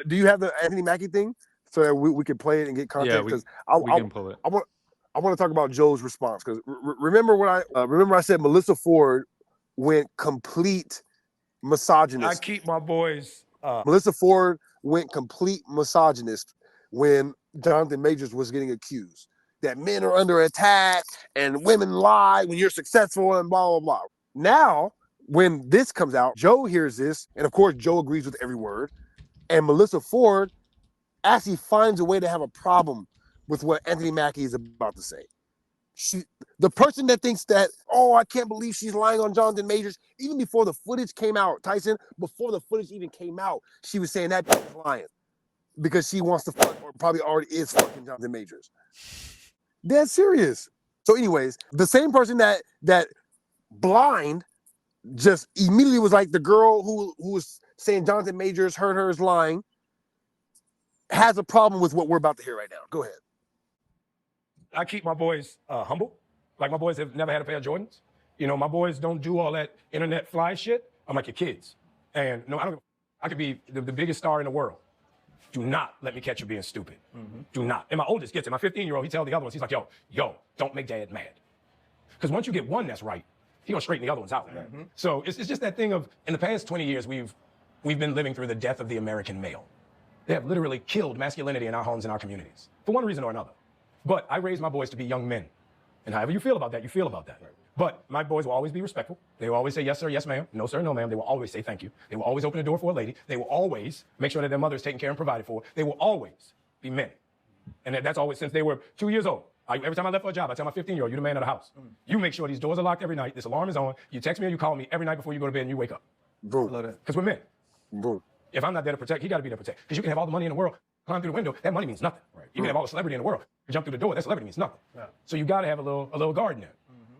do you have the Anthony Mackie thing so that we can play it and get context? Because we can pull it. I want to talk about Joe's response because remember when I said Melyssa Ford went complete misogynist. I keep my boys. Melyssa Ford went complete misogynist when Jonathan Majors was getting accused that men are under attack and women lie when you're successful and blah, blah, blah. Now, when this comes out, Joe hears this, and of course, Joe agrees with every word. And Melyssa Ford actually finds a way to have a problem with what Anthony Mackie is about to say. The person that thinks that, oh, I can't believe she's lying on Jonathan Majors, even before the footage came out, Tyson, before the footage even came out, she was saying that she's lying because she wants to fuck, or probably already is fucking Jonathan Majors. Dead serious. So anyways, the same person that blind just immediately was like the girl who was saying Jonathan Majors heard her is lying has a problem with what we're about to hear right now. Go ahead. I keep my boys humble. Like my boys have never had a pair of Jordans. You know, my boys don't do all that internet fly shit. I'm like your kids. And no, I could be the biggest star in the world. Do not let me catch you being stupid. Do not. And my oldest gets it. My 15-year-old, he tells the other ones, he's like, yo, don't make dad mad. Because once you get one that's right, he gonna straighten the other ones out. So it's just that thing of, in the past 20 years, we've been living through the death of the American male. They have literally killed masculinity in our homes and our communities for one reason or another. But I raised my boys to be young men. And however you feel about that, you feel about that. Right. But my boys will always be respectful. They will always say, yes, sir, yes, ma'am. No, sir, no, ma'am. They will always say thank you. They will always open the door for a lady. They will always make sure that their mother is taken care and provided for. They will always be men. And that's always since they were 2 years old. Every time I left for a job, I tell my 15-year-old, you're the man of the house. You make sure these doors are locked every night. This alarm is on. You text me or you call me every night before you go to bed and you wake up. Boom. Because we're men. Boom. If I'm not there to protect, he got to be there to protect. Because you can have all the money in the world, climb through the window, that money means nothing. Right. You can have all the celebrity in the world. You jump through the door, that celebrity means nothing. Yeah. So you got to have a little guard in there.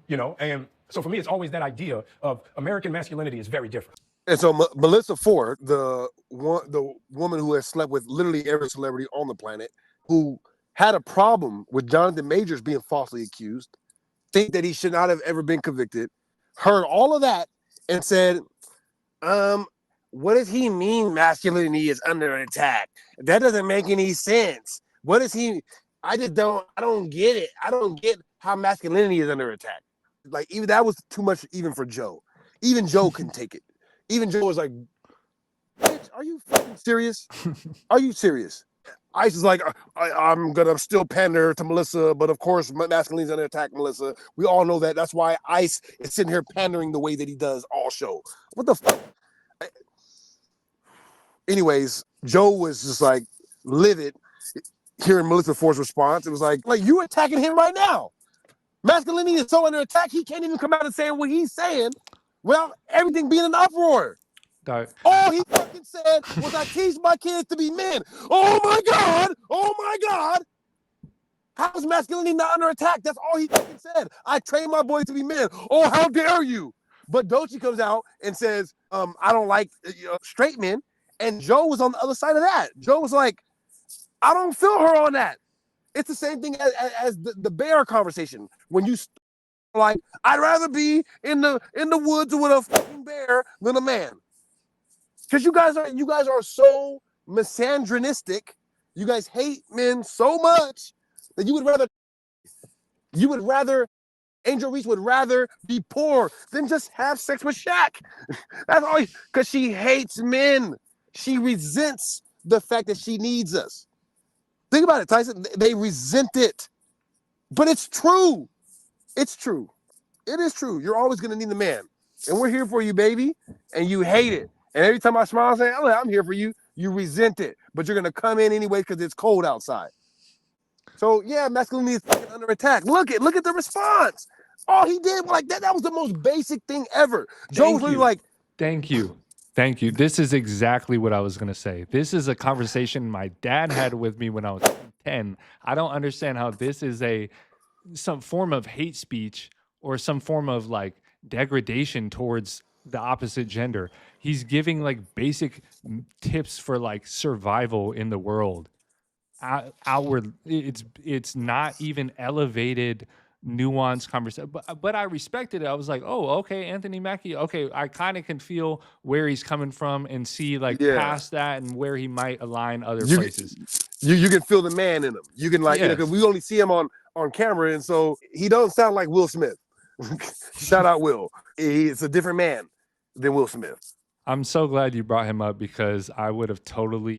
You know, and so for me, it's always that idea of American masculinity is very different. And so Melyssa Ford, the woman who has slept with literally every celebrity on the planet, who had a problem with Jonathan Majors being falsely accused, think that he should not have ever been convicted, heard all of that and said, what does he mean masculinity is under attack? That doesn't make any sense. What does he, I don't get it. I don't get how masculinity is under attack. Like, even that was too much even for Joe. Even Joe couldn't take it. Even Joe was like, bitch, are you fucking serious? Are you serious? Ice is like, I'm going to still pander to Melyssa, but of course, masculinity is under attack, Melyssa. We all know that. That's why Ice is sitting here pandering the way that he does all show. What the fuck? Anyways, Joe was just like livid hearing Melyssa Ford's response. It was like you attacking him right now. Masculinity is so under attack, he can't even come out and say what he's saying without everything being an uproar. All he fucking said was, I teach my kids to be men. Oh my God! Oh my God! How is masculinity not under attack? That's all he fucking said. I train my boys to be men. Oh, how dare you? But Doechii comes out and says, I don't like straight men. And Joe was on the other side of that. Joe was like, I don't feel her on that. It's the same thing as the bear conversation. When you like, I'd rather be in the woods with a fucking bear than a man. Because you guys are so misogynistic. You guys hate men so much that you would rather Angel Reese would rather be poor than just have sex with Shaq. That's all, because she hates men. She resents the fact that she needs us. Think about it, Tyson. They resent it. But it's true. It's true. It is true. You're always going to need a man. And we're here for you, baby. And you hate it. And every time I smile and say, oh, I'm here for you, you resent it. But you're going to come in anyway because it's cold outside. So, yeah, masculinity is fucking under attack. Look at the response. All he did, like, that was the most basic thing ever. Joe was really like, Thank you. This is exactly what I was going to say. This is a conversation my dad had with me when I was 10. I don't understand how this is some form of hate speech or some form of like degradation towards the opposite gender. He's giving like basic tips for like survival in the world. Outward, it's not even elevated nuanced conversation. But I respected it. I was like, oh, okay, Anthony Mackie. Okay, I kind of can feel where he's coming from and see like Yeah. past that and where he might align other You- places. You can feel the man in him. You can like, Yes. because we only see him on camera, and so he don't sound like Will Smith. Shout out Will. He's a different man than Will Smith. I'm so glad you brought him up because I would have totally